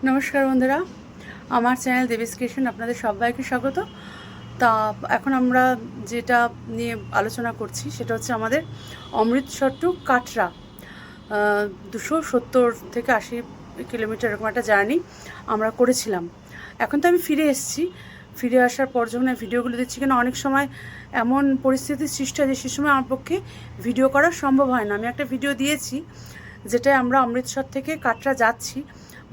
নমস্কার বন্ধুরা, আমার চ্যানেল দেবীস ক্রিয়েশন আপনাদের সবাইকে স্বাগত। তা এখন আমরা যেটা নিয়ে আলোচনা করছি সেটা হচ্ছে আমাদের অমৃতসর টু কাটরা 270 থেকে 80 কিলোমিটার এরকম একটা জার্নি আমরা করেছিলাম। এখন তো আমি ফিরে এসেছি। ফিরে আসার পর যখন আমি ভিডিওগুলো দিচ্ছি, কেন অনেক সময় এমন পরিস্থিতির সৃষ্টি হয় যে সে সময় আমার পক্ষে ভিডিও করা সম্ভব হয় না। আমি একটা ভিডিও দিয়েছি যেটায় আমরা অমৃতসর থেকে কাটরা যাচ্ছি,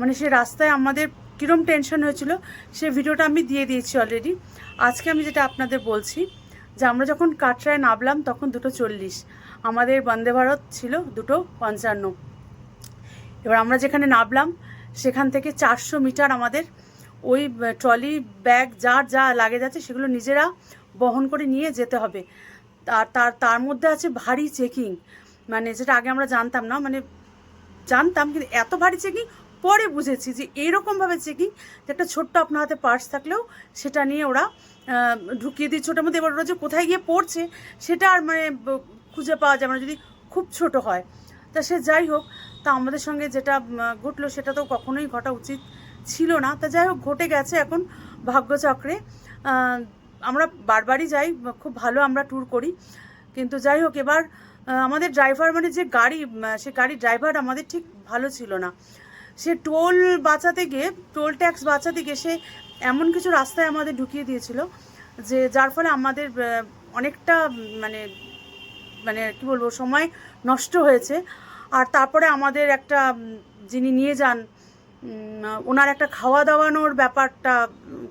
মানে সে রাস্তায় আমাদের কীরকম টেনশন হয়েছিল সে ভিডিওটা আমি দিয়ে দিয়েছি অলরেডি। আজকে আমি যেটা আপনাদের বলছি যে আমরা যখন কাটরায় নামলাম তখন 2:40, আমাদের বন্দে ভারত ছিল 2:55। এবার আমরা যেখানে নামলাম সেখান থেকে 400 মিটার আমাদের ওই ট্রলি ব্যাগ যার যা লাগে যাচ্ছে সেগুলো নিজেরা বহন করে নিয়ে যেতে হবে। তার মধ্যে আছে ভারী চেকিং, মানে যেটা আগে আমরা জানতাম না, মানে জানতাম কিন্তু এত ভারী চেকিং পরে বুঝেছি যে এইরকমভাবে চেকিং যে একটা ছোট্ট আপনার হাতে পার্স থাকলেও সেটা নিয়ে ওরা ঢুকিয়ে দিচ্ছে ওটার মধ্যে। এবার ওরা যে কোথায় গিয়ে পড়ছে সেটা আর মানে খুঁজে পাওয়া যায় না যদি খুব ছোট হয়। তা সে যাই হোক, তা আমাদের সঙ্গে যেটা ঘটলো সেটা তো কখনোই ঘটা উচিত ছিল না। তা যাই হোক, ঘটে গেছে এখন ভাগ্যচক্রে। আমরা বারবারই যাই, খুব ভালো আমরা ট্যুর করি, কিন্তু যাই হোক এবার আমাদের ড্রাইভার, মানে যে গাড়ি, সে গাড়ির ড্রাইভার আমাদের ঠিক ভালো ছিল না। সে টোল বাঁচাতে গিয়ে, টোল ট্যাক্স বাঁচাতে গিয়ে সে এমন কিছু রাস্তায় আমাদের ঢুকিয়ে দিয়েছিল যে যার ফলে আমাদের অনেকটা মানে মানে কী বলবো, সময় নষ্ট হয়েছে। আর তারপরে আমাদের একটা যিনি নিয়ে যান ওনার একটা খাওয়া দাওয়ানোর ব্যাপারটা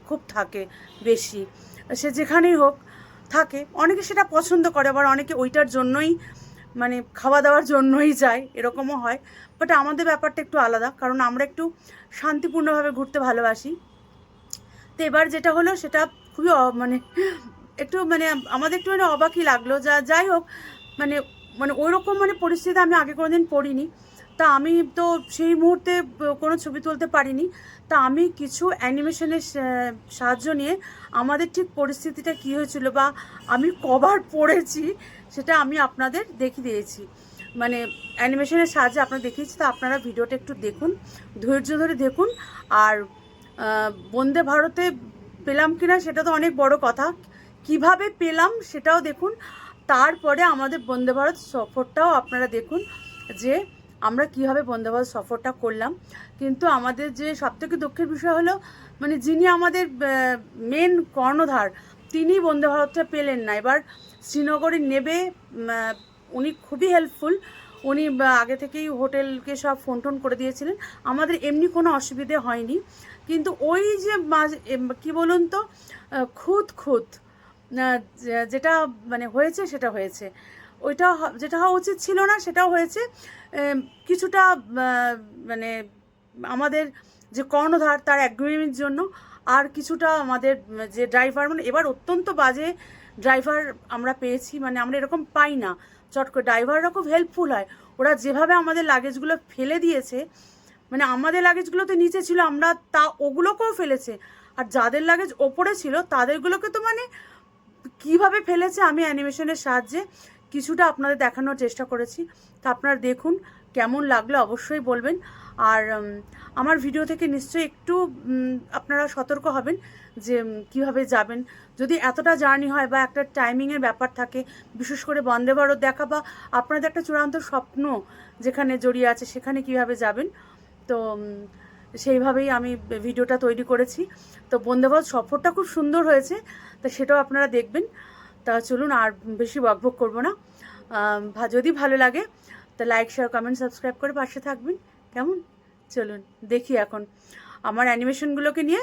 খুব থাকে বেশি, সে যেখানেই হোক থাকে। অনেকে সেটা পছন্দ করে, আবার অনেকে ওইটার জন্যই মানে খাওয়া দাওয়ার জন্যই যায়, এরকমও হয়। বাট আমাদের ব্যাপারটা একটু আলাদা, কারণ আমরা একটু শান্তিপূর্ণভাবে ঘুরতে ভালোবাসি। তো এবার যেটা হলো সেটা খুবই মানে একটু মানে আমাদের একটু মানে অবাকই লাগলো। যাই হোক, মানে মানে ওইরকম মানে পরিস্থিতি আমি আগে কোনোদিন পড়িনি। তা আমি তো সেই মুহূর্তে কোনো ছবি তুলতে পারিনি। তা আমি কিছু অ্যানিমেশনের সাহায্য নিয়ে আমাদের ঠিক পরিস্থিতিটা কী হয়েছিল বা আমি কবার পড়েছি সেটা আমি আপনাদের দেখিয়ে দিয়েছি, মানে অ্যানিমেশনের সাহায্যে আপনারা দেখিয়েছি। তা আপনারা ভিডিওটা একটু দেখুন, ধৈর্য ধরে দেখুন। আর বন্দে ভারতে পেলাম কিনা সেটা তো অনেক বড় কথা, কিভাবে পেলাম সেটাও দেখুন। তারপরে আমাদের বন্দে ভারত সফরটাও আপনারা দেখুন যে আমরা কীভাবে বন্দে ভারত সফরটা করলাম। কিন্তু আমাদের যে সবথেকে দুঃখের বিষয় হলো, মানে যিনি আমাদের মেন কর্ণধার তিনি বন্দে ভারতটা পেলেন না। এবার শ্রীনগরে নেবে উনি খুবই হেল্পফুল, উনি আগে থেকেই হোটেলকে সব ফোন টোন করে দিয়েছিলেন, আমাদের এমনি কোনো অসুবিধে হয়নি। কিন্তু ওই যে কী বলুন তো, খুঁত যেটা মানে হয়েছে সেটা হয়েছে, ওইটা যেটা হওয়া উচিত ছিল না সেটাও হয়েছে। কিছুটা মানে আমাদের যে কর্ণধার তার একগুঁয়েমির জন্য, আর কিছুটা আমাদের যে ড্রাইভার, মানে এবার অত্যন্ত বাজে ড্রাইভার আমরা পেয়েছি, মানে আমরা এরকম পাই না চট করে। ড্রাইভাররা খুব হেল্পফুল হয়, ওরা যেভাবে আমাদের লাগেজগুলো ফেলে দিয়েছে, মানে আমাদের লাগেজগুলো তো নিচে ছিল, আমরা ওগুলোকেও ফেলেছে, আর যাদের লাগেজ ওপরে ছিল তাদেরগুলোকে তো মানে কীভাবে ফেলেছে আমি অ্যানিমেশনের সাহায্যে কিছুটা আপনাদের দেখানোর চেষ্টা করেছি। তা আপনারা দেখুন, কেমন লাগলো অবশ্যই বলবেন। আর আমার ভিডিও থেকে নিশ্চয়ই একটু আপনারা সতর্ক হবেন যে কীভাবে যাবেন। যদি এতটা জার্নি হয় বা একটা টাইমিংয়ের ব্যাপার থাকে, বিশেষ করে বন্দে ভারত দেখা বা আপনাদের একটা চূড়ান্ত স্বপ্ন যেখানে জড়িয়ে আছে সেখানে কিভাবে যাবেন, তো সেইভাবেই আমি ভিডিওটা তৈরি করেছি। তো বন্দে ভারত সফরটা খুব সুন্দর হয়েছে, তা সেটাও আপনারা দেখবেন। তা চলুন, আর বেশি বকবক করবো না। যদি ভালো লাগে তা লাইক, শেয়ার, কমেন্ট, সাবস্ক্রাইব করে পাশে থাকবেন, কেমন? চলুন দেখি এখন আমার অ্যানিমেশনগুলোকে নিয়ে।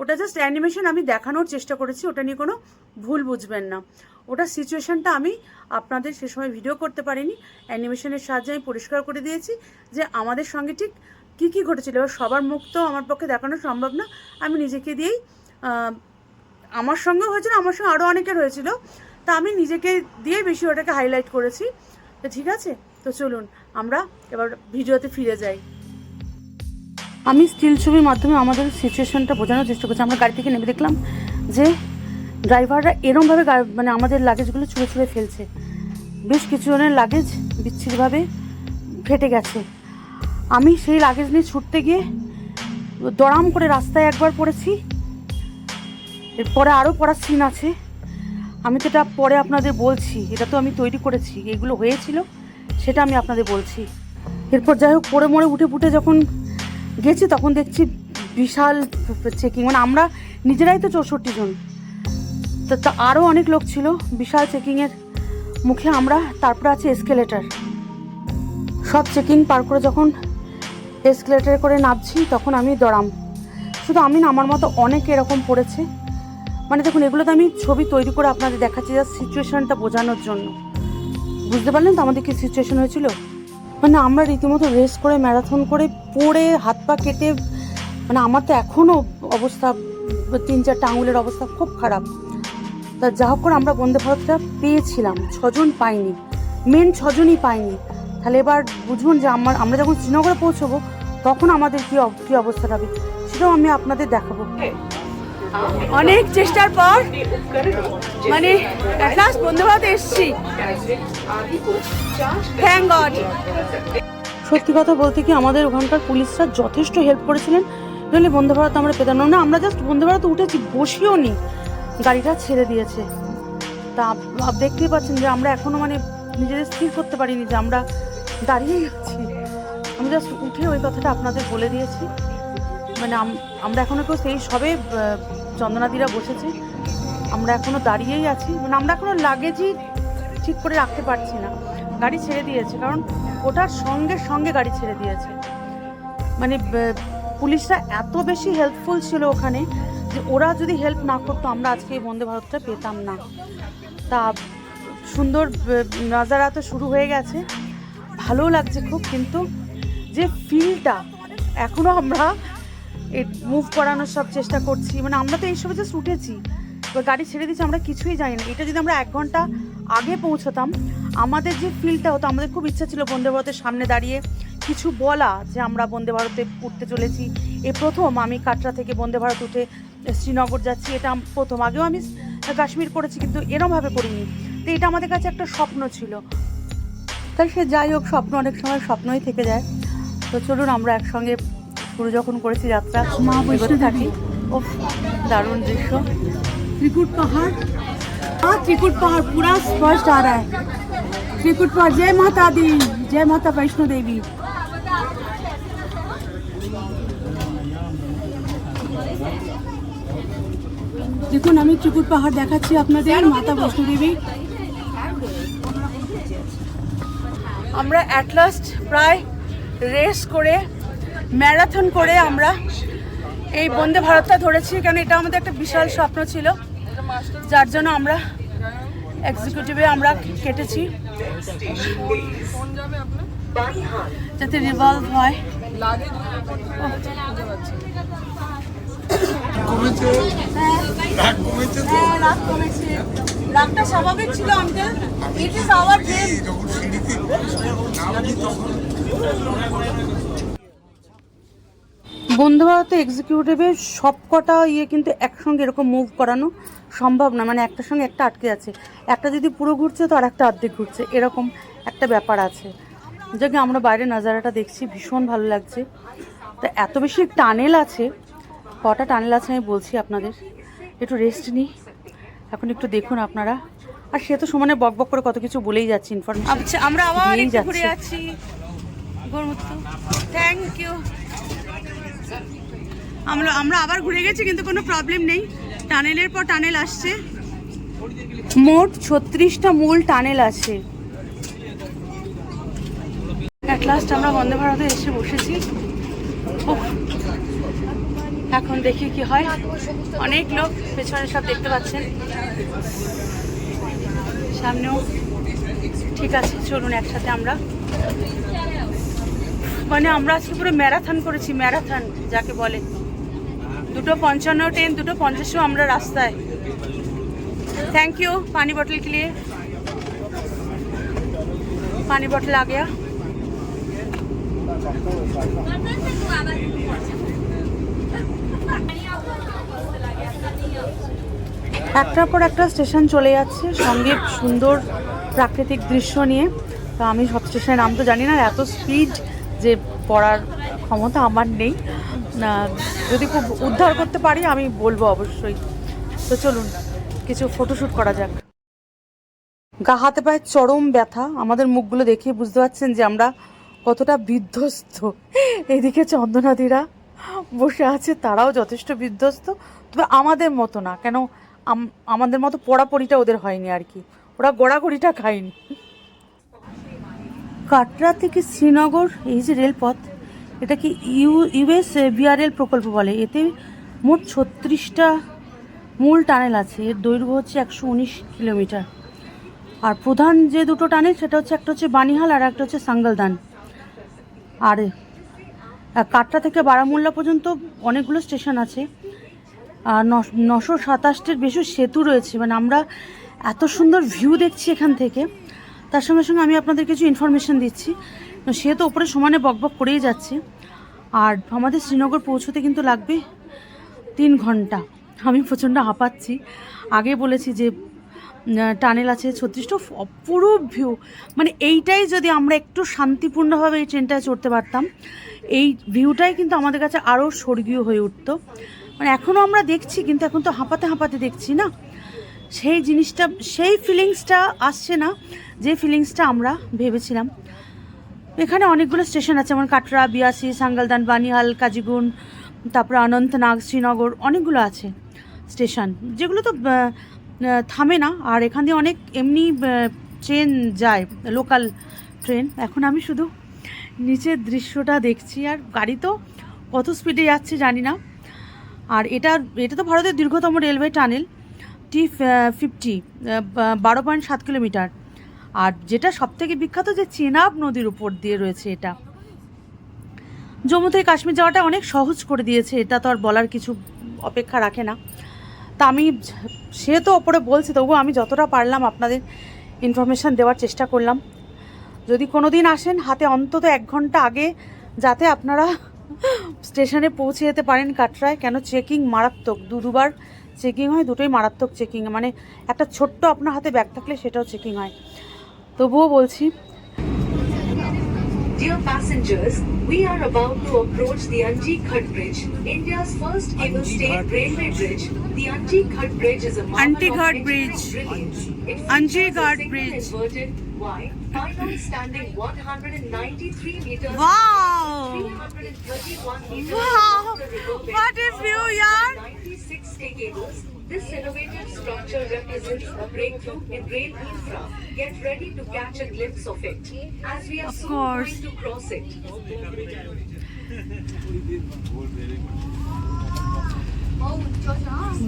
ওটা জাস্ট অ্যানিমেশন, আমি দেখানোর চেষ্টা করেছি, ওটা নিয়ে কোনো ভুল বুঝবেন না। ওটা সিচুয়েশানটা আমি আপনাদের সে সময় ভিডিও করতে পারিনি, অ্যানিমেশনের সাহায্যে আমি পরিষ্কার করে দিয়েছি যে আমাদের সঙ্গে ঠিক কী কী ঘটেছিল। এবার সবার মুখ তো আমার পক্ষে দেখানো সম্ভব না, আমি নিজেকে দিয়েই, আমার সঙ্গেও হয়েছিল, আমার সঙ্গে আরও অনেকের হয়েছিল, তা আমি নিজেকে দিয়েই বেশি ওটাকে হাইলাইট করেছি। তো ঠিক আছে, তো চলুন আমরা এবার ভিডিওতে ফিরে যাই। আমি স্টিল ছবির মাধ্যমে আমাদের সিচুয়েশনটা বোঝানোর চেষ্টা করছি। আমরা গাড়ি থেকে নেমে দেখলাম যে ড্রাইভাররা এরমভাবে মানে আমাদের লাগেজগুলো ছুঁড়ে ছুঁড়ে ফেলছে। বেশ কিছু জনের লাগেজ বিচ্ছিরিভাবে ফেটে গেছে। আমি সেই লাগেজ নিয়ে ছুটতে গিয়ে দড়াম করে রাস্তায় একবার পড়েছি, এরপরে আরও পড়ার সিন আছে। আমি তো এটা পরে আপনাদের বলছি, এটা তো আমি তৈরি করেছি, এগুলো হয়েছিল সেটা আমি আপনাদের বলছি। এরপর যাই হোক পড়ে মরে উঠে ফুটে যখন গেছি তখন দেখছি বিশাল চেকিং, মানে আমরা নিজেরাই তো 64 জন, তা আরও অনেক লোক ছিল বিশাল চেকিংয়ের মুখে। আমরা তারপরে আছে এসকেলেটার, সব চেকিং পার করে যখন এসকেলেটারে করে নামছি তখন আমি দড়াম। শুধু আমি না, আমার মতো অনেকে এরকম পড়েছে। মানে দেখুন, এগুলো তো আমি ছবি তৈরি করে আপনাদের দেখাচ্ছি জাস্ট সিচুয়েশনটা বোঝানোর জন্য। বুঝতে পারলেন তো আমাদের কি সিচুয়েশন হয়েছিল? মানে আমরা রীতিমতো রেস করে ম্যারাথন করে পড়ে হাত পা কেটে, মানে আমার তো এখনও অবস্থা 3-4টা আঙুলের অবস্থা খুব খারাপ। তা যা হোক করে আমরা বন্দে ভারতটা পেয়েছিলাম, 6 জন পাইনি, মেন 6 জনই পাইনি। তাহলে এবার বুঝুন যে আমরা যখন শ্রীনগরে পৌঁছবো তখন আমাদের কী অবস্থা হবে, সেটাও আমি আপনাদের দেখাবো। অনেক চেষ্টার পর মানে অ্যাট লাস্ট বন্দে ভারতে এসেছি, থ্যাঙ্ক গড। সত্যি কথা বলতে কি, আমাদের ওখানকার পুলিশরা যথেষ্ট হেল্প করেছিলেন, নইলে বন্দে ভারত আমরা পেতাম না। আমরা জাস্ট বন্দে ভারতে উঠেছি, বসিও নি, গাড়িটা ছেড়ে দিয়েছে। তা দেখতেই পাচ্ছেন যে আমরা এখনও মানে নিজেদের স্থির করতে পারিনি যে আমরা দাঁড়িয়েই আছি। আমি জাস্ট উঠে ওই কথাটা আপনাদের বলে দিয়েছি। মানে আমরা এখনও কেউ সেই সবে চন্দনাদিরা বসেছে, আমরা এখনও দাঁড়িয়েই আছি। মানে আমরা এখনও লাগেজই ঠিক করে রাখতে পারছি না, গাড়ি ছেড়ে দিয়েছে, কারণ ওটার সঙ্গে সঙ্গে গাড়ি ছেড়ে দিয়েছে। মানে পুলিশরা এত বেশি হেল্পফুল ছিল ওখানে যে ওরা যদি হেল্প না করতো আমরা আজকে এই বন্দে ভারতটা পেতাম না। তা সুন্দর নাজারা তো শুরু হয়ে গেছে, ভালোও লাগছে খুব, কিন্তু যে ফিলটা এখনও আমরা মুভ করানোর সব চেষ্টা করছি। মানে আমরা তো এইসবে জাস্ট উঠেছি, এবার গাড়ি ছেড়ে দিচ্ছি, আমরা কিছুই জানি না। এটা যদি আমরা 1 ঘন্টা আগে পৌঁছতাম, আমাদের যে ফিলটা হতো, আমাদের খুব ইচ্ছা ছিল বন্দে ভারতের সামনে দাঁড়িয়ে কিছু বলা যে আমরা বন্দে ভারতে উঠতে চলেছি। এই প্রথম আমি কাটরা থেকে বন্দে ভারত উঠে শ্রীনগর যাচ্ছি, এটা প্রথম। আগেও আমি কাশ্মীর করেছি কিন্তু এরমভাবে করিনি। তো এটা আমাদের কাছে একটা স্বপ্ন ছিল। তাই সে যাই হোক, স্বপ্ন অনেক সময় স্বপ্নই থেকে যায়। তো চলুন আমরা একসঙ্গে শুরু যখন করেছি যাত্রা, মা বসে থাকি। ও দারুণ দৃশ্য, त्रिकुट पहाड़, हाँ त्रिकुट पहाड़ पूरा स्पष्ट आ रहा है। त्रिकुट पहाड़, जय माता दी, जय माता वैष्णो देवी। দেখুন আমি ত্রিকুট পাহাড় দেখাচ্ছি আপনাদের, মাতা বৈষ্ণো দেবী। আমরা অ্যাট লাস্ট প্রায় রেস করে ম্যারাথন করে আমরা এই বন্দে ভারতটা ধরেছি, কারণ এটা আমাদের একটা বিশাল স্বপ্ন ছিল, যার জন্য আমরা এক্সিকিউটিভে আমরা কেটেছি যাতে রিভলভ হয়। রাগটা স্বাভাবিক ছিল uncle, it is our dream. Vande Bharat এক্সিকিউটিভে সব কটা কিন্তু একসঙ্গে এরকম মুভ করানো সম্ভব না, মানে একটার সঙ্গে একটা আটকে আছে, একটা যদি পুরো ঘুরছে তো আর একটা অর্ধেক ঘুরছে, এরকম একটা ব্যাপার আছে। যাকে আমরা বাইরে নাজারাটা দেখছি, ভীষণ ভালো লাগছে। তো এত বেশি টানেল আছে, কটা টানেল আছে আমি বলছি আপনাদের, একটু রেস্ট নিই এখন, একটু দেখুন আপনারা। আর সে তো সমানে বক বক করে কত কিছু বলেই যাচ্ছে, ইনফরমেশন। আচ্ছা আমরা আবার একটু ঘুরে যাচ্ছি গোরমুত্তু, থ্যাংক ইউ। আমরা আবার ঘুরে গেছি কিন্তু কোনো প্রবলেম নেই, টানেলের পর টানেল আসছে। মোট 36টা মূল টানেল আছে। অ্যাট লাস্ট আমরা বন্দে ভারতে এসে বসেছি। এখন দেখি কি হয়। অনেক লোক পেছনে সব দেখতে পাচ্ছেন, সামনেও ঠিক আছে। চলুন একসাথে আমরা, মানে আমরা আজকে পুরো ম্যারাথন করেছি, ম্যারাথন যাকে বলে। 2:55 ট্রেন, 2:50 আমরা রাস্তায়। Thank you. पानी बोतल के लिए पानी बोतल आ गया। একটার পর একটা স্টেশন চলে যাচ্ছে, সঙ্গে সুন্দর প্রাকৃতিক দৃশ্য নিয়ে। তো আমি সব স্টেশনের নাম তো জানি না, এত স্পিড যে পড়ার ক্ষমতা আমার নেই, যদি খুব উদ্ধার করতে পারি আমি বলবো অবশ্যই। তো চলুন কিছু ফটোশ্যুট করা যাক। গা হাতে পায়ে চরম ব্যথা, আমাদের মুখগুলো দেখে বুঝতে পারছেন যে আমরা কতটা বিধ্বস্ত। এদিকে চন্দনাদিরা বসে আছে, তারাও যথেষ্ট বিধ্বস্ত, তবে আমাদের মতো না, কেন আমাদের মতো পড়াপড়িটা ওদের হয়নি আর কি, ওরা গোড়াগড়িটা খায়নি। কাটরা থেকে শ্রীনগর এই যে রেলপথ, এটা কি ইউএস বিআরএল প্রকল্প বলে। এতে মোট 36টা মূল টানেল আছে, এর দৈর্ঘ্য হচ্ছে 119 কিলোমিটার। আর প্রধান যে দুটো টানেল সেটা হচ্ছে, একটা হচ্ছে বানিহাল আর একটা হচ্ছে সাঙ্গলদান। আর কাটরা থেকে বারামুল্লা পর্যন্ত অনেকগুলো স্টেশন আছে, আর 927টির বেশি সেতু রয়েছে। মানে আমরা এত সুন্দর ভিউ দেখছি এখান থেকে, তার সঙ্গে সঙ্গে আমি আপনাদের কিছু ইনফরমেশান দিচ্ছি। সে তো ওপরে সমানে বকবক করেই যাচ্ছে। আর আমাদের শ্রীনগর পৌঁছতে কিন্তু লাগবে 3 ঘন্টা। আমি প্রচণ্ড হাঁপাচ্ছি। আগে বলেছি যে টানেল আছে 36টা, অপরূপ ভিউ। মানে এইটাই যদি আমরা একটু শান্তিপূর্ণভাবে এই ট্রেনটায় চড়তে পারতাম, এই ভিউটাই কিন্তু আমাদের কাছে আরও স্বর্গীয় হয়ে উঠতো। মানে এখনও আমরা দেখছি, কিন্তু এখন তো হাঁপাতে হাঁপাতে দেখছি না, সেই জিনিসটা, সেই ফিলিংসটা আসছে না যে ফিলিংসটা আমরা ভেবেছিলাম। এখানে অনেকগুলো স্টেশন আছে, যেমন কাটরা, বিয়াসি, সাঙ্গলদান, বানিহাল, কাজিগুন, তারপরে অনন্তনাগ, শ্রীনগর, অনেকগুলো আছে স্টেশন, যেগুলো তো থামে না। আর এখান দিয়ে অনেক এমনি ট্রেন যায়, লোকাল ট্রেন। এখন আমি শুধু নিচের দৃশ্যটা দেখছি, আর গাড়ি তো কত স্পিডে যাচ্ছে জানি না। আর এটা তো ভারতের দীর্ঘতম রেলওয়ে টানেল, T50, 12.7 কিলোমিটার। আর যেটা সবথেকে বিখ্যাত, যে চেনাব নদীর উপর দিয়ে রয়েছে এটা। জম্মু থেকে কাশ্মীর যাওয়াটা অনেক সহজ করে দিয়েছে, এটা তো আর বলার কিছু অপেক্ষা রাখে না। তা আমি, সে তো ওপরে বলছে, তবুও আমি যতটা পারলাম আপনাদের ইনফরমেশান দেওয়ার চেষ্টা করলাম। যদি কোনো দিন আসেন, হাতে অন্তত 1 ঘন্টা আগে যাতে আপনারা স্টেশনে পৌঁছে যেতে পারেন কাটরায়, কেন চেকিং মারাত্মক, দুবার চেকিং হয়, দুটোই মারাত্মক চেকিং। মানে একটা ছোট্ট আপনার হাতে ব্যাগ থাকলে সেটাও চেকিং হয়। তবুও বলছি, Dear passengers, we are about to approach the Anji Khat Bridge, India's first cable-stayed railway bridge. The Anji Khat Bridge is a marvel of brilliance. It features a single inverted Y, pylon standing 193 meters wow, 331 meters wow, above the river bed. what a view, yaar! 96 stay cables. This innovative structure represents a breakthrough in rail infra. Get ready to catch a glimpse of it, as we are soon going to cross it.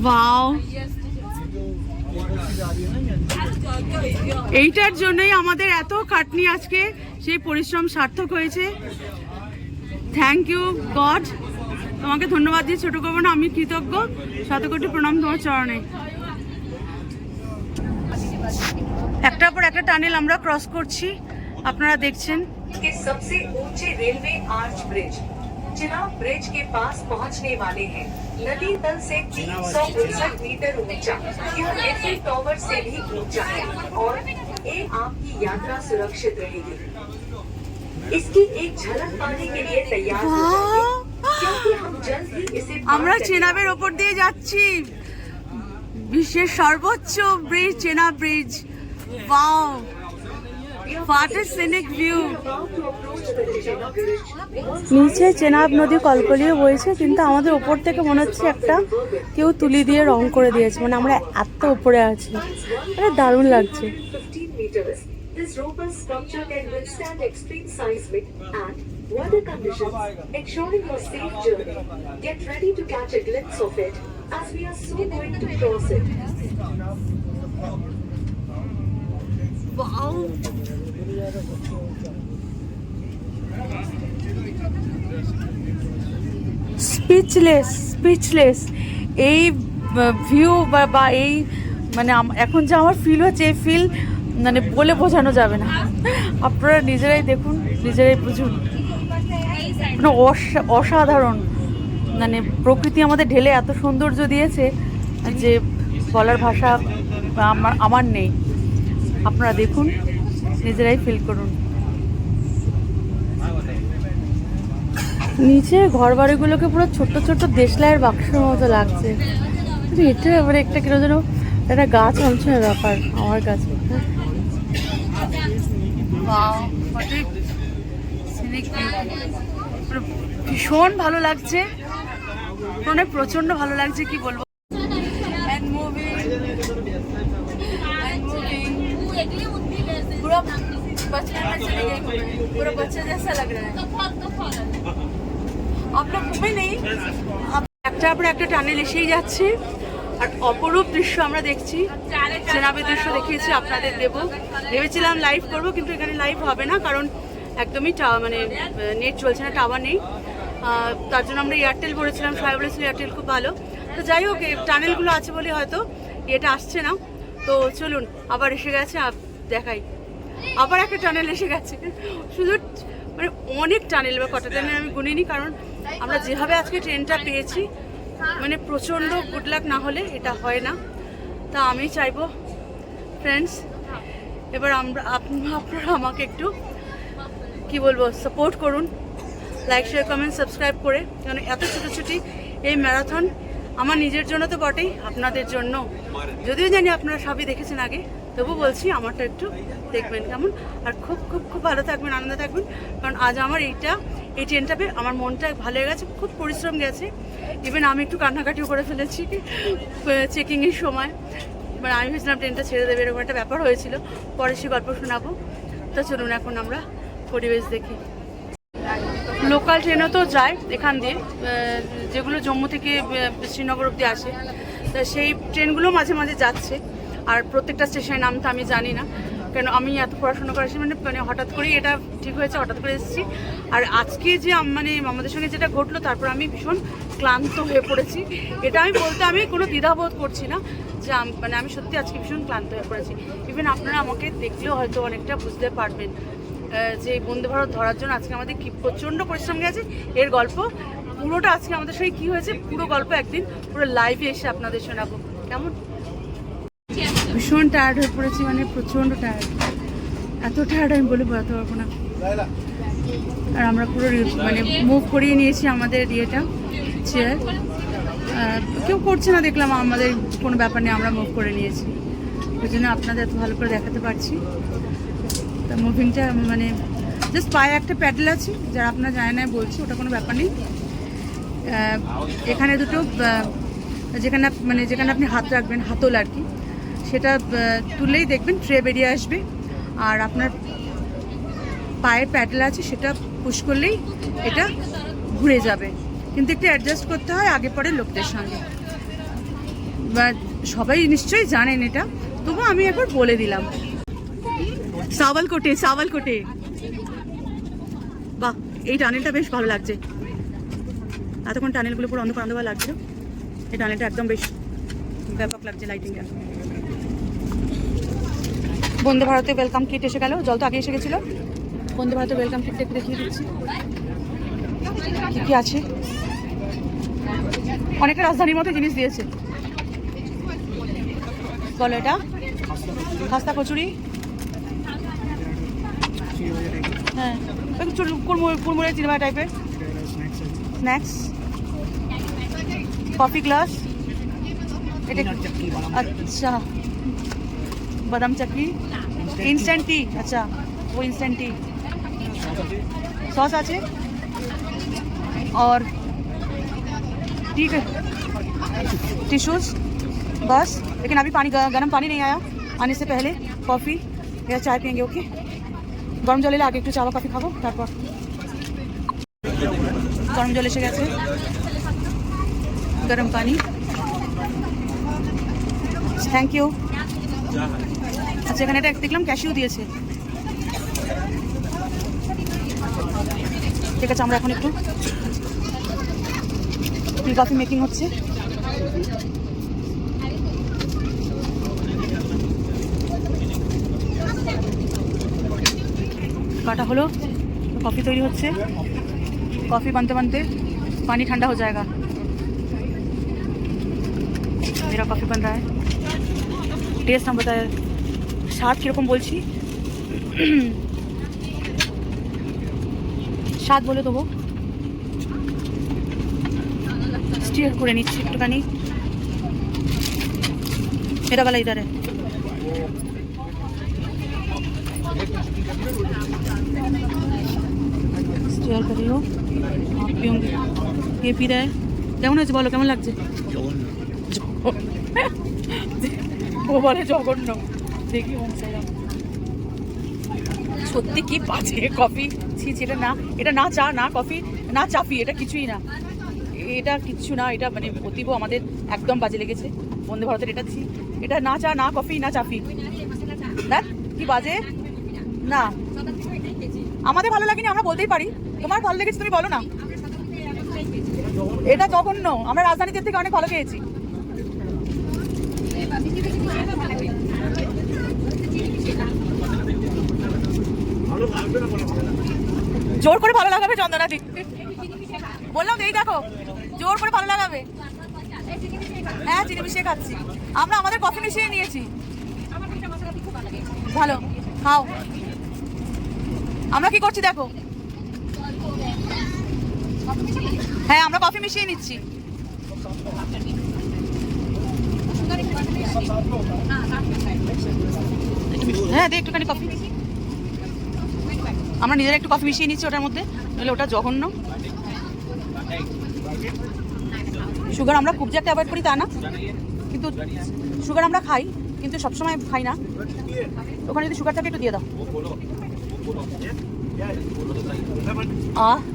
Wow! এইটার জন্যই আমাদের এত খাটনি, আজকে সেই পরিশ্রম সার্থক হয়েছে। থ্যাংক ইউ গড, তোমাকে ধন্যবাদ দিয়ে ছোট করবো না, আমি কৃতজ্ঞ। শতকোটি প্রণাম তোমার চরণে। একটার পর একটা টানেল আমরা ক্রস করছি, আপনারা দেখছেন। के सबसे ऊंचे railway arch bridge Chenab bridge के पास पहुंचने वाले हैं। नदी तल से 359 मीटर ऊंचा, यह एफिल टावर से भी ऊंचा है और ये आपकी यात्रा सुरक्षित रहेगी। इसकी एक झलक पाने के लिए तैयार हो जाइए, क्योंकि हम जल्द ही इसे আমরা চেনাবের ওপর দিয়ে যাচ্ছি, বিশ্বের সর্বোচ্চ bridge, Chenab bridge. Wow, what a scenic view! নিচে চেনাব নদী কলকলিয়ে বইছে, কিন্তু আমাদের উপর থেকে মনে হচ্ছে একটা কেউ তুলি দিয়ে রং করে দিয়েছে, মানে আমরা এত উপরে আছি, মানে দারুণ লাগছে। This robust structure can withstand extreme seismic and weather conditions, ensuring a safe journey. Get ready to catch a glimpse of it, as we are soon going to cross it. Wow! Speechless এই view বা এই, মানে এখন যে আমার feel হচ্ছে, এই feel মানে বলে বোঝানো যাবে না। আপনারা নিজেরাই দেখুন, নিজেরাই বুঝুন, মানে অসাধারণ। মানে প্রকৃতি আমাদের ঢেলে এত সৌন্দর্য দিয়েছে যে বলার ভাষা আমার নেই। আপনারা দেখুন, নিজেরাই ফিল করুন। নিচে ঘর বাড়িগুলোকে পুরো ছোট্ট ছোট্ট দেশলাইয়ের বাক্সের মতো লাগছে। কিন্তু এটা এবারে একটা কিরকম যেন একটা গাছ অঞ্চলের ব্যাপার আমার কাছে। ভীষণ ভালো লাগছে, মানে প্রচন্ড ভালো লাগছে, কি বলবো। पूरा बचपन में चले गए, पूरा बच्चा जैसा लग रहा है। आप लोग घूमे नहीं? একটার পর একটা টানেল এসেই যাচ্ছে আর অপরূপ দৃশ্য আমরা দেখছি। চেনাবে দৃশ্য দেখিয়েছি, আপনাদের দেবো। ভেবেছিলাম লাইভ করবো, কিন্তু এখানে লাইভ হবে না, কারণ একদমই মানে নেট চলছে না, টাওয়ার নেই। তার জন্য আমরা এয়ারটেল করেছিলাম, সবাই বলেছিল এয়ারটেল খুব ভালো। তো যাই হোক, টানেলগুলো আছে বলে হয়তো এটা আসছে না। তো চলুন, আবার এসে গেছে, দেখাই। আবার একটা টানেল এসে গেছে, শুধু মানে অনেক টানেল, বা কটা টানেল আমি গুনিনি, কারণ আমরা যেভাবে আজকে ট্রেনটা পেয়েছি, মানে প্রচণ্ড গুড লাক না হলে এটা হয় না। তা আমি চাইবো ফ্রেন্ডস, এবার আপনারা আমাকে একটু কি বলবো সাপোর্ট করুন, লাইক শেয়ার কমেন্ট সাবস্ক্রাইব করে। কারণ এত ছোটোছুটি এই ম্যারাথন আমার নিজের জন্য তো বটেই, আপনাদের জন্য। যদিও জানি আপনারা সবই দেখেছেন আগে, তবু বলছি আমারটা একটু দেখবেন কেমন। আর খুব খুব খুব ভালো থাকবেন, আনন্দে থাকবেন, কারণ আজ আমার এই ট্রেনটা পেয়ে আমার মনটা ভালো হয়ে গেছে। খুব পরিশ্রম গেছে, ইভেন আমি একটু কান্নাকাটিও করে ফেলেছি চেকিংয়ের সময়। মানে আমি ভেবেছিলাম ট্রেনটা ছেড়ে দেবে, এরকম একটা ব্যাপার হয়েছিল। পরে সে গল্প শোনাবো। তো চলুন এখন আমরা পরিবেশ দেখি। লোকাল ট্রেনও তো যায় এখান দিয়ে, যেগুলো জম্মু থেকে শ্রীনগর অব্দি আসে, তা সেই ট্রেনগুলো মাঝে মাঝে যাচ্ছে। আর প্রত্যেকটা স্টেশনের নাম তো আমি জানি না, কেন আমি এত পড়াশোনা করেছি, মানে হঠাৎ করেই এটা ঠিক হয়েছে, হঠাৎ করে এসেছি। আর আজকে যে মানে আমাদের সঙ্গে যেটা ঘটলো, তারপর আমি ভীষণ ক্লান্ত হয়ে পড়েছি। এটা আমি বলতে আমি কোনো দ্বিধাবোধ করছি না, যে মানে আমি সত্যি আজকে ভীষণ ক্লান্ত হয়ে পড়েছি। ইভেন আপনারা আমাকে দেখলেও হয়তো অনেকটা বুঝতে পারবেন যে বন্দে ভারত ধরার জন্য আজকে আমাদের কি প্রচণ্ড পরিশ্রম গেছে। এর গল্প পুরোটা আজকে আমাদের সঙ্গে কী হয়েছে, পুরো গল্প একদিন পুরো লাইভে এসে আপনাদের শোনাবো কেমন। ভীষণ টায়ার্ড হয়ে পড়েছি, মানে প্রচণ্ড টায়ার্ড, এত টায়ার্ড আমি বলে বোঝাতে পারবো না। আর আমরা পুরো মানে মুভ করিয়ে নিয়েছি আমাদের ইয়েটা, চেয়ার। কেউ করছে না দেখলাম, আমাদের কোনো ব্যাপার নেই, আমরা মুভ করে নিয়েছি। ওই জন্য আপনাদের এত ভালো করে দেখাতে পারছি। তা মুভিংটা মানে জাস্ট পায়ে একটা প্যাডেল আছে, যারা আপনারা জানে না বলছি, ওটা কোনো ব্যাপার নেই। এখানে দুটো যেখানে আপনি হাত রাখবেন, হাতল আর কি, সেটা তুললেই দেখবেন ট্রে বেরিয়ে আসবে। আর আপনার পায়ে প্যাডেল আছে, সেটা পুশ করলেই এটা ঘুরে যাবে। কিন্তু একটু অ্যাডজাস্ট করতে হয় আগে পরে লোকদের সঙ্গে, বা সবাই নিশ্চয়ই জানেন এটা, তবু আমি একবার বলে দিলাম। সাওয়ালকোটে বাহ, এই টানেলটা বেশ ভালো লাগছে। এতক্ষণ টানেলগুলো পুরো অন্ধকার অন্ধকার লাগছিল, এই টানেলটা একদম বেশ ব্যাপক লাগছে লাইটিংটা। বন্দে ভারতে ওয়েলকাম কিট এসে গেল, জল তো আগে এসে গেছিলো। বন্দে ভারতে ওয়েলকাম কিটটা একটু দেখিয়ে দিচ্ছি কী কী আছে। অনেকটা রাজধানীর মতো জিনিস দিয়েছে। বলো, এটা খাস্তা কচুরি, হ্যাঁ কুড়মুড়ে চিনবা টাইপের স্ন্যাক্স, কফি গ্লাস, এটা আচ্ছা বাদাম চাকি, इंस्टेंट टी, अच्छा वो इंस्टेंट टी, सॉस आचे और ठीक है टिश्यूज बस। लेकिन अभी पानी गर्म पानी नहीं आया, आने से पहले कॉफ़ी या चाय पियेंगे। ओके, गरम जल एले आगे एकटू चावा कॉफ़ी खाबो, तारपर गरम जल एसे गेছে, गरम पानी, थैंक यू। আচ্ছা, এখানে একটা দেখলাম ক্যাশিউ দিয়েছে। ঠিক আছে, আমরা এখন একটু টি কফি মেকিং হচ্ছে। কাটা হলো, कॉफ़ी तैयारी होच्छे। कॉफ़ी बनते बनते पानी ठंडा हो जाएगा। मेरा कॉफ़ी बन रहा है, टेस्ट हम बताए स्वाद किरकम बोलছি, स्वाद बोले तो वो মিষ্টি করে নিচ্ছি একটুখানি। এটা वाला इधर है। स्टेयर कर रही हो आप पियोगे ये पी रहा है কেমন হয়েছে বলো কেমন লাগছে ও বলে জঘন্য দেখি সত্যি কি বাজে কফি ছি ছি এটা না চা না কফি না চাপি এটা কিছুই না এটা কিচ্ছু না এটা মানে অতীব আমাদের একদম বাজে লেগেছে বন্দে ভারতের এটা ছি এটা না চা না কফি না চাপি দেখ কি বাজে না আমাদের ভালো লাগেনি আমরা বলতেই পারি তোমার ভালো লেগেছে তুমি বলো না এটা জঘন্য আমরা রাজধানীতে থেকে অনেক ভালো খেয়েছি জোর করে ভালো লাগাবে চন্দনা দি বললাম এই দেখো জোর করে ভালো লাগাবে হ্যাঁ চিনি মিশিয়ে খাচ্ছি আমরা আমাদের কফি মিশিয়ে নিয়েছি ভালো খাও আমরা কি করছি দেখো হ্যাঁ আমরা কফি মিশিয়ে নিচ্ছি হ্যাঁ দে একটুখানি কফি আমরা নিজেরা একটু কফি মিশিয়ে নিচ্ছি ওটার মধ্যে নাহলে ওটা জঘন্য সুগার আমরা খুব যে একটা অ্যাভয়েড করি তা না কিন্তু সুগার আমরা খাই কিন্তু সবসময় খাই না ওখানে যদি সুগার থাকে একটু দিয়ে দাও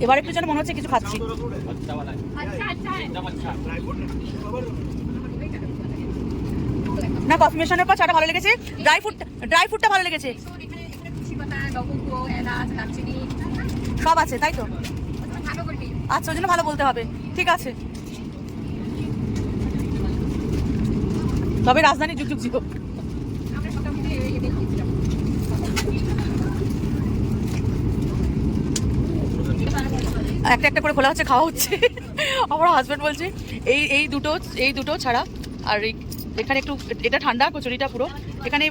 এবার একটু যেন মনে হচ্ছে কিছু খাচ্ছি না কফি মেশানোর পর চাটা ভালো লেগেছে ড্রাই ফ্রুটটা ভালো লেগেছে সব আছে তাই তো আচ্ছা ওই জন্য ভালো বলতে হবে ঠিক আছে তবে রাজধানী যুগ যুগ ছিল একটা একটা করে খোলা হচ্ছে খাওয়া হচ্ছে আমার হাজব্যান্ড বলছে এই দুটো ছাড়া আর এখানে একটু এটা ঠান্ডা কচুরিটা পুরো এখানে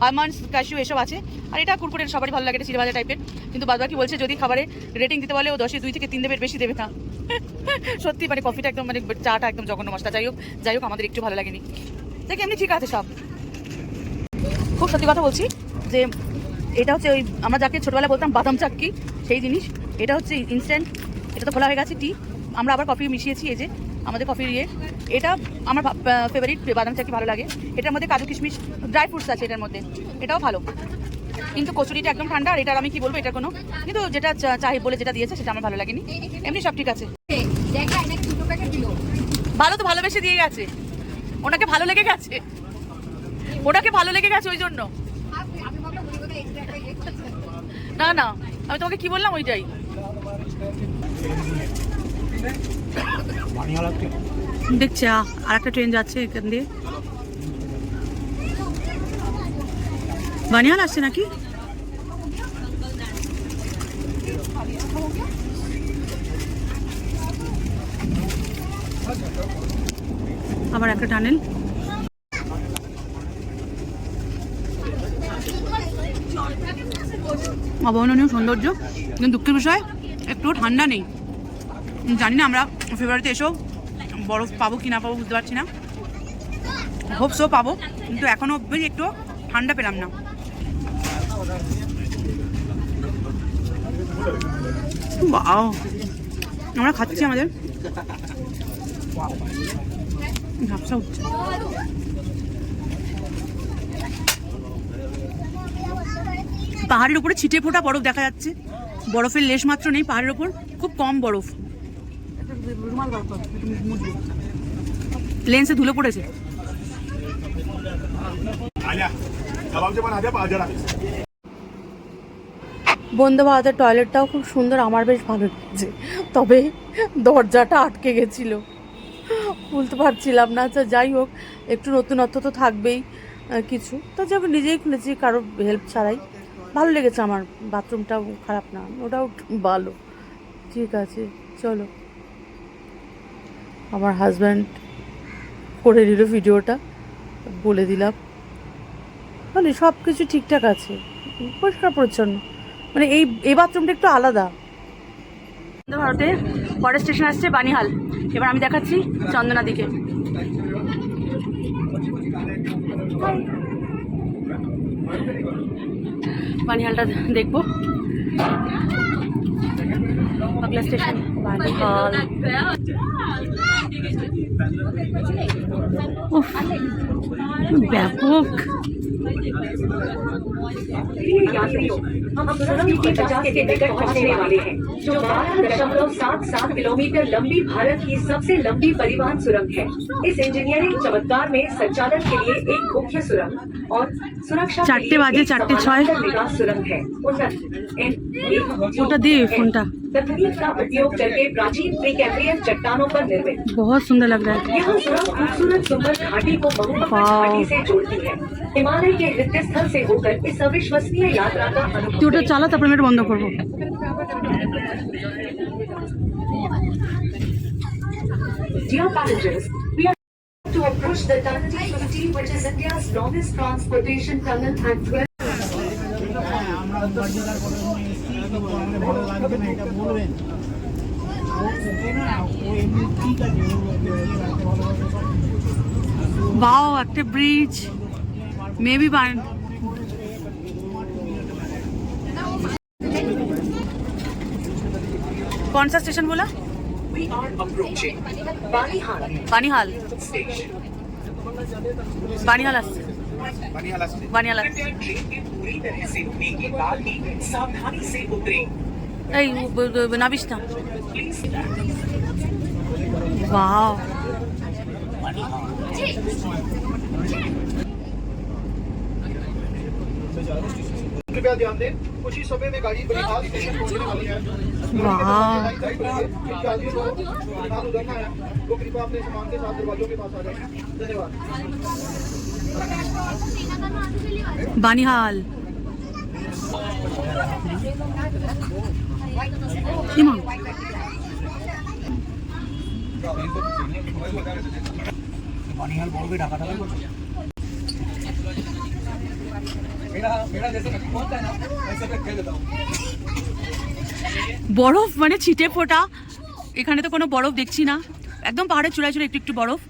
আমন্ডস ক্যাশিউ এসব আছে আর এটা কুরকুরে সবারই ভালো লাগে এটা চিড়ে ভাজা টাইপের কিন্তু বাদবাকি বলছে যদি খাবারে রেটিং দিতে বলে ও 10-এ 2 থেকে 3 দেবে বেশি দেবে না সত্যি মানে কফিটা একদম মানে চাটা একদম জঘন্য মশলা যাই হোক আমাদের একটু ভালো লাগেনি দেখ এমনি ঠিক আছে সব খুব সত্যি কথা বলছি যে এটা হচ্ছে ওই আমরা যাকে ছোটবেলায় বলতাম বাদাম চাক্কি সেই জিনিস এটা হচ্ছে ইনস্ট্যান্ট এটা তো খোলা হয়ে গেছে টি আমরা আবার কফি মিশিয়েছি এই যে আমাদের কফির এটা আমার ফেভারিট বাদাম চাকি ভালো লাগে এটার মধ্যে কাজু কিশমিশ ড্রাই ফ্রুটস আছে এটার মধ্যে এটাও ভালো কিন্তু কচুরিটা একদম ঠান্ডা আর এটার আমি কি বলবো এটা কোনো কিন্তু যেটা চাই বলে যেটা দিয়েছে সেটা আমার ভালো লাগেনি এমনি সব ঠিক আছে ভালো তো ভালোবেসে দিয়ে গেছে ওনাকে ভালো লেগে গেছে ওই জন্য না না আমি তোমাকে কি বললাম ওইটাই দেখছে আর একটা ট্রেন যাচ্ছে এখান দিয়ে বানিয়াল আসছে নাকি আবার একটা টানেল অবর্ণনীয় সৌন্দর্য কিন্তু দুঃখের বিষয় একটু ঠান্ডা নেই জানি না আমরা ফেব্রুয়ারিতে এসেও বরফ পাবো কি না পাবো বুঝতে পারছি না হোপসও পাবো কিন্তু এখনো অবধি একটু ঠান্ডা পেলাম না বাও আমরা খাচ্ছি আমাদের ঝাপসা উঠছে পাহাড়ের উপরে ছিটে ফোটা বরফ দেখা যাচ্ছে বরফের লেশ মাত্র নেই পাহাড়ের উপর খুব কম বরফ লেন্সে ধুলো পড়েছে বন্দে ভারতের টয়লেটটাও খুব সুন্দর আমার বেশ ভালো লেগেছে তবে দরজাটা আটকে গেছিল খুলতে পারছিলাম না আচ্ছা যাই হোক একটু নতুনত্ব তো থাকবেই কিছু তো যখন নিজেই খুলেছি কারো হেল্প ছাড়াই ভালো লেগেছে আমার বাথরুমটাও খারাপ না ওটাও ভালো ঠিক আছে চলো আমার হাজব্যান্ড করে নিল ভিডিওটা বলে দিলাম মানে সব কিছু ঠিকঠাক আছে পরিষ্কার পরিচ্ছন্ন মানে এই বাথরুমটা একটু আলাদা ভারতে পরের স্টেশন আসছে বানিহাল এবার আমি দেখাচ্ছি চন্দনা দিকে। বানিহালটা দেখবো, বাংলা স্টেশন বানিহাল। উফ, ব্যাপক। प्रिय यात्रियों, हम सुरंग की 50 के निकट पहुंचने वाले हैं, जो 12.77 किलोमीटर लंबी भारत की सबसे लंबी परिवहन सुरंग है। इस इंजीनियरिंग चमत्कार में संचालन के लिए एक मुख्य सुरंग और सुरक्षा के 4 बजे, लिए 4:06 समानांतर निकास सुरंग है। फोटा दे फोनटा। तकनीक का उपयोग करके प्राचीन प्रीकैम्ब्रियन चट्टानों पर निर्मित बहुत सुंदर लग रहा है। यह सुरंग खूबसूरत सुंदर घाटी को बहुपत घाटी से जोड़ती है। हिमालय के नृत्य स्थल से होकर इस अविश्वसनीय यात्रा का अनुभव তুই ওটা চালা, তারপর আমি এটা বন্ধ করবো। Dear passengers, we are to approach the tunnel T50, which is India's longest transportation tunnel at 12. Wow, একটা ব্রিজ মেবি कौन सा स्टेशन बोला? We are approaching Banihal Banihal. station. Banihal আসছে, বানিহাল আসছে। कृपया ट्रेन के पूरी तरह से रुकने के बाद ही सावधानी से उतरें। এই নাবিস না। Please वाओ, कृपया ध्यान दें, कुछ ही समय में गाड़ी बनिहाल स्टेशन पहुंचने वाली है। वाह। यात्रियों को बनिहाल उतरना है, वो कृपया अपने सामान के साथ दरवाजों के पास आ जाएं। धन्यवाद। বানিহাল। ইমা बनिहाल बोल भी ढाका ढाका मेरा जैसे होता है ना ऐसे मैं खेल देता हूँ। বরফ মানে ছিটে ফোটা। এখানে তো কোনো বরফ দেখছি না, একদম পাহাড়ের চূড়ায় চূড়ায় একটু একটু বরফ।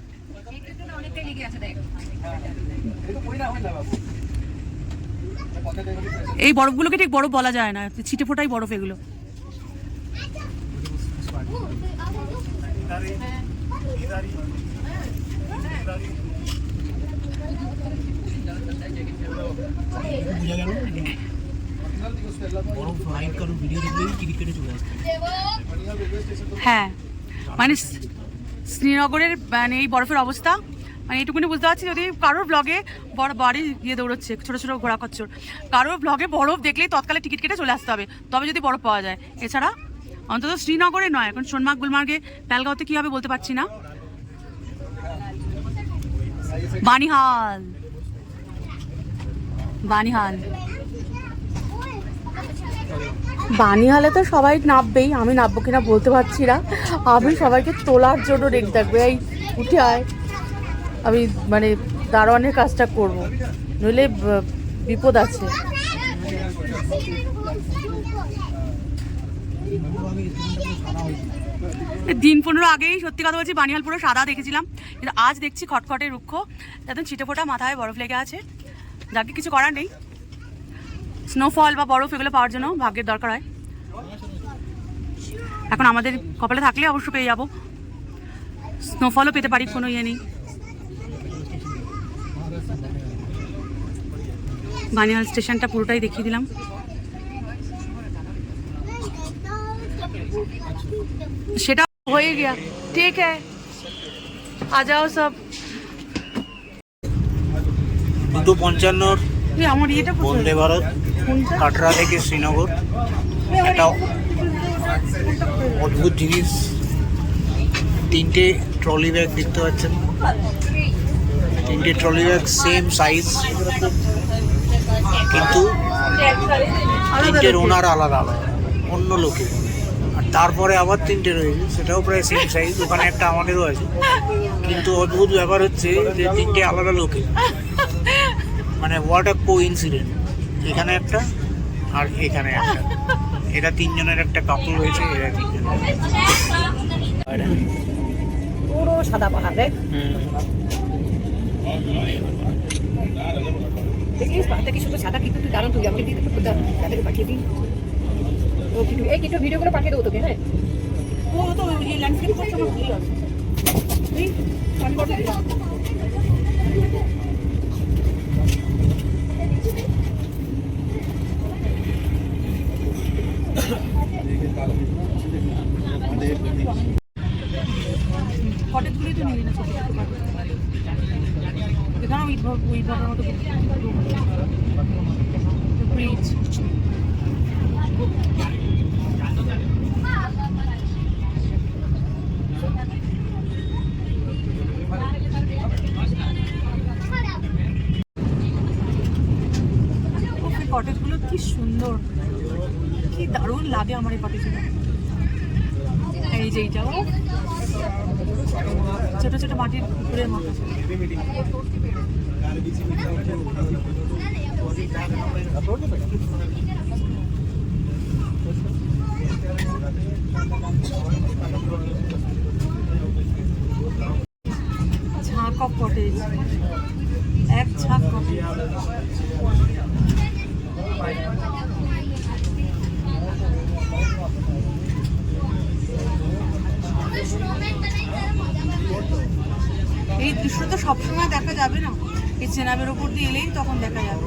এই বরফগুলোকে ঠিক বরফ বলা যায় না, ছিটে ফোটাই বরফ এগুলো। হ্যাঁ, মানে শ্রীনগরের মানে এই বরফের অবস্থা, মানে এইটুকুনি বুঝতে পারছি। যদি কারোর ব্লগে বড় বাড়ি গিয়ে দৌড়চ্ছে ছোটো ছোটো ঘোড়া খচ্চর, কারোর ব্লগে বরফ দেখলেই তৎকালে টিকিট কেটে চলে আসতে হবে, তবে যদি বরফ পাওয়া যায়। এছাড়া অন্তত শ্রীনগরে নয়। এখন সোনমার্গ গুলমার্গে প্যালগাঁওতে কী হবে বলতে পারছি না। বানিহাল, বানিহাল। বানিহালে তো সবাই নামবেই, আমি নামবো কিনা বলতে পারছি না। আমি সবাইকে তোলার জন্য রেডি থাকবে। এই উঠে আয়, আমি মানে দারোয়ানের কাজটা করব, নইলে বিপদ আছে। দিন 15 আগেই সত্যি কথা বলছি বানিহাল পুরো সাদা দেখেছিলাম, কিন্তু আজ দেখছি খটখটে রুক্ষ, একদম ছিটে ফোটা, মাথায় বরফ লেগে আছে। যাকে কিছু করার নেই, স্নোফল বা বরফ এগুলো পাওয়ার জন্য ভাগ্যের দরকার হয়। এখন আমাদের কপালে থাকলে অবশ্য পেয়ে যাবো, স্নোফলও পেতে পারি, কোনো ইয়ে নেই। বানিহাল স্টেশনটা পুরোটাই দেখিয়ে দিলাম। সেটা হয়ে গিয়া, ঠিক হ্যাঁ, আ যাও সব। 2:55 আমার ইয়েটা বন্দে ভারত কাটরা থেকে শ্রীনগর। একটা অদ্ভুত জিনিস, 3টে ট্রলি ব্যাগ দেখতে পাচ্ছেন। 3টে ট্রলি ব্যাগ সেম সাইজ, কিন্তু 3টের ওনার আলাদা আলাদা, অন্য লোকের। আর তারপরে আবার 3টে রয়েছে, সেটাও প্রায় সেম সাইজ। ওখানে একটা আমাদেরও আছে, কিন্তু অদ্ভুত ব্যাপার হচ্ছে যে 3টে আলাদা লোকের। মানে হোয়াট আ কোইন্সিডেন্ট, এখানে একটা আর এখানে একটা। এরা 3 জনের একটা কাপড় রয়েছে, এরা 3 জন। পুরো সাদা পাহাড় দেখ, দেখিস পাহাড়টা কি শুধু সাদা, কিন্তু তুই দারুণ, তুই আমাকে দিয়ে তাদেরকে পাঠিয়ে দিন। ও কিছু এই কিছু ভিডিওগুলো পাঠিয়ে দেবো তোকে। হ্যাঁ, ও তো এই ল্যান্ডস্কেপ করছে আমার ভিডিও আছে। তুই আমি করতে দিলাম। কটেজগুলোই তো নিবি না, ছোট ছোট কটেজ এখানে উইভাবের মতো ব্রিজ। কটেজগুলো কি সুন্দর, কি দারুণ লাগে আমার এই কটেজগুলো। এই যে এইটাও ছোট ছোট মাটির পুকুরের মতো। ঝাঁক অফ কটেজ, এক ঝাঁক কটেজ। এই দৃশ্য তো সবসময় দেখা যাবে না, এই চেনাবের উপর দিয়ে এলেই তখন দেখা যাবে।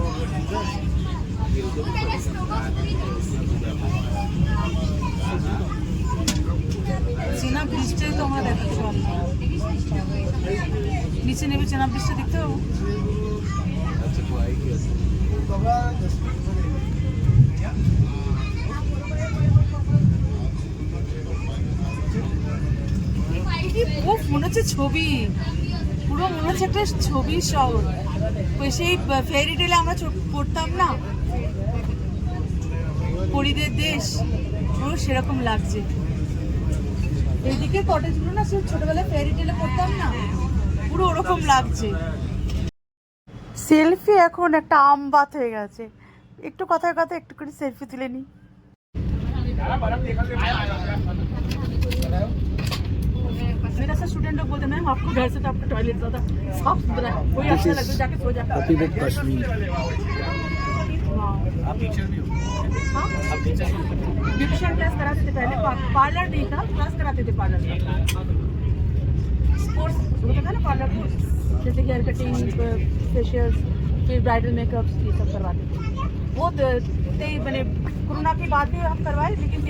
চেনা ব্রিজটাই তো আমরা দেখাতে পারবো, নিচে নেবে চেনা ব্রিজটা দেখতে পাবো। ও মনে হচ্ছে ছবি, পুরো মনে হচ্ছে একটা ছবির শহর। ওই সেই ফেরি টেলে আমরা পড়তাম না, পরীদের দেশ, পুরো সেরকম লাগছে। এইদিকে কটেজগুলো না সে ছোটবেলায় ফেরি টেলে পড়তাম না, পুরো ওরকম লাগছে। সেলফি এখন একটা আমবাত হয়ে গেছে, একটু কথায় কথায় একটু করে সেলফি তুলে নিই। मेरा सा स्टूडेंट लोग बोलते मैम आपको घर से तो आपका टॉयलेट ज़्यादा साफ सुथरा है, कोई अच्छा लगता है जाके सो जाता है। ब्यूटिशियन क्लास कराते थे पहले, पार्लर नहीं था, क्लास कराते थे पार्लर का। कोर्स होता था ना पार्लर कोर्स, जैसे हेयर कटिंग, फेशियल, फिर ब्राइडल मेकअप, ये सब करवाते थे। वो मैंने कोरोना के बाद भी हम करवाए, लेकिन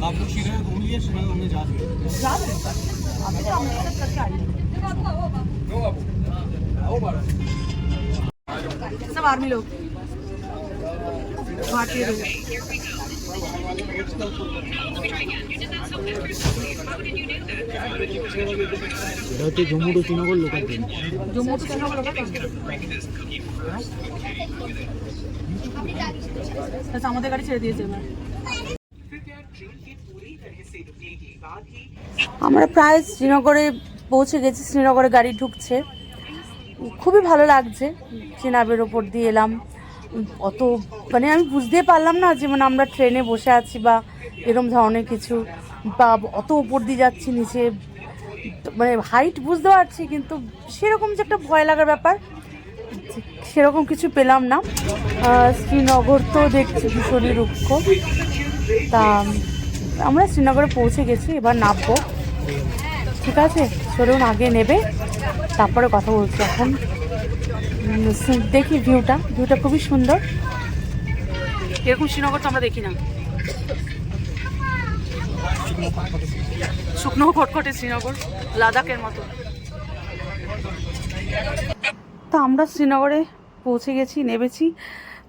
आप श्रीनगर घूम लिए, श्रीनगर में जा रहे अभी तो हम सब करके आए सब आर्मी लोग, भारतीय लोग। Jammu to Srinagar local train, Jammu to Srinagar আমাদের গাড়ি ছেড়ে দিয়েছে এবার। আমরা প্রায় শ্রীনগরে পৌঁছে গেছি, শ্রীনগরে গাড়ি ঢুকছে, খুবই ভালো লাগছে। চেনাবের ওপর দিয়ে এলাম, অত মানে আমি বুঝতে পারলাম না যে মানে আমরা ট্রেনে বসে আছি বা এরকম ধরনের কিছু, বা অত ওপর দিয়ে যাচ্ছি নিচে, মানে হাইট বুঝতে পারছি কিন্তু সেরকম যে একটা ভয় লাগার ব্যাপার সেরকম কিছু পেলাম না। শ্রীনগর তো দেখছি ভীষণই রুক্ষ। তা আমরা শ্রীনগরে পৌঁছে গেছি, এবার নামবো। ঠিক আছে, চলুন আগে নেবে তারপরে কথা বলছি। এখন দেখি ভিউটা খুবই সুন্দর। এরকম শ্রীনগর তো আমরা দেখি না, শুকনো খটখটে শ্রীনগর, লাদাখের মতো। তো আমরা শ্রীনগরে পৌঁছে গেছি, নেমেছি।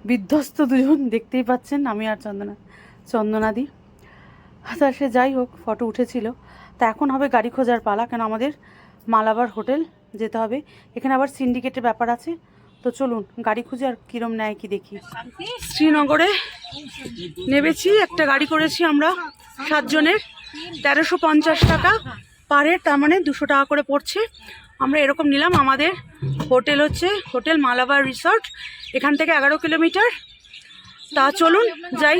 বিধ্বস্ত দুজন দেখতেই পাচ্ছেন, আমি আর চন্দনাদি। তা সে যাই হোক, ফটো উঠেছিল। তা এখন হবে গাড়ি খোঁজার পালা, কেন আমাদের মালাবার হোটেল যেতে হবে। এখানে আবার সিন্ডিকেটের ব্যাপার আছে, তো চলুন গাড়ি খুঁজে আর কীরম নেয় কি দেখি। শ্রীনগরে নেমেছি, একটা গাড়ি করেছি আমরা 7 জনের, 1350 টাকা পার হেড, তার মানে 200 টাকা করে পড়ছে। আমরা এরকম নিলাম। আমাদের হোটেল হচ্ছে হোটেল মালাবার রিসর্ট, এখান থেকে 11 কিলোমিটার। তা চলুন যাই।